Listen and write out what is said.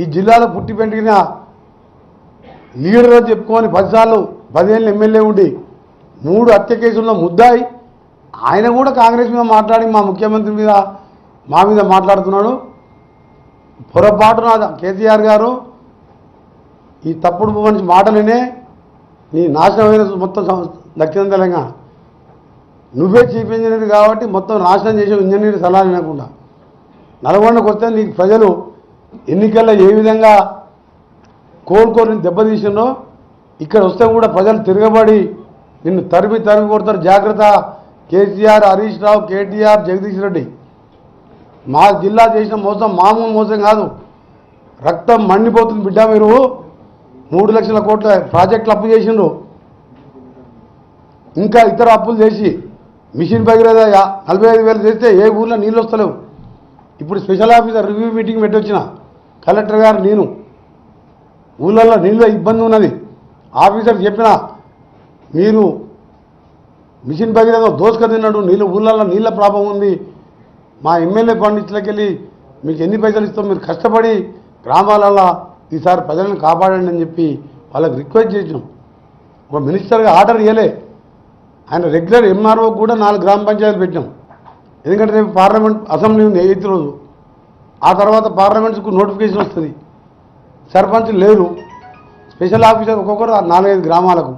ఈ జిల్లాలో పుట్టి పెంటిన లీడర్ చెప్పుకొని 10 సార్లు 10 ఏళ్ళు ఎమ్మెల్యే ఉండి 3 హత్య కేసుల్లో ముద్దాయి ఆయన కూడా కాంగ్రెస్ మీద మాట్లాడి మా ముఖ్యమంత్రి మీద మా మీద మాట్లాడుతున్నాడు. పొరపాటున కేసీఆర్ గారు ఈ తప్పుడు మనిషి మాటలనే నీ నాశనమైన మొత్తం దక్షిణ తెలంగాణ. నువ్వే చీఫ్ ఇంజనీర్ కాబట్టి మొత్తం నాశనం చేసే ఇంజనీర్ సలహా వినకుండా నల్గొండకు వస్తే నీకు ప్రజలు ఎన్నికల్లో ఏ విధంగా కోలుకోరిని దెబ్బతీసిందో ఇక్కడ వస్తే కూడా ప్రజలు తిరగబడి నిన్ను తరిమి కొడతారు. జాగ్రత్త. కేసీఆర్, హరీష్ రావు, కేటీఆర్, జగదీష్ రెడ్డి మా జిల్లా చేసిన మోసం మామూలు మోసం కాదు. రక్తం మండిపోతుంది బిడ్డ. మీరు 3 లక్షల కోట్ల ప్రాజెక్టులు అప్పు చేసిండ్రు, ఇంకా ఇతర అప్పులు చేసి మిషన్ భగీరథ 45,000 చేస్తే ఏ ఊర్లో నీళ్ళు వస్తలేవు. ఇప్పుడు స్పెషల్ ఆఫీసర్ రివ్యూ మీటింగ్ పెట్టొచ్చిన కలెక్టర్ గారు నేను ఊళ్ళల్లో నీళ్ళ ఇబ్బంది ఉన్నది. ఆఫీసర్ చెప్పిన మీరు మిషన్ భగీరథ దోసుక తిన్నాడు, ఊళ్ళల్లో నీళ్ళ ప్రాబ్లం ఉంది, మా ఎమ్మెల్యే ఫండ్ ఇట్లకెళ్ళి మీకు ఎన్ని పైసలు ఇస్తాం, మీరు కష్టపడి గ్రామాలలో ఈసారి ప్రజలను కాపాడండి అని చెప్పి వాళ్ళకి రిక్వెస్ట్ చేసినాం. ఒక మినిస్టర్గా ఆర్డర్ ఇవ్వలే. ఆయన రెగ్యులర్ ఎంఆర్ఓ కూడా 4 గ్రామ పంచాయతీలు పెట్టినాం. ఎందుకంటే రేపు పార్లమెంట్ అసెంబ్లీ ఉంది 8వ రోజు. ఆ తర్వాత పార్లమెంట్స్కు నోటిఫికేషన్ వస్తుంది. సర్పంచ్ లేరు, స్పెషల్ ఆఫీసర్ ఒక్కొక్కరు 4-5 గ్రామాలకు.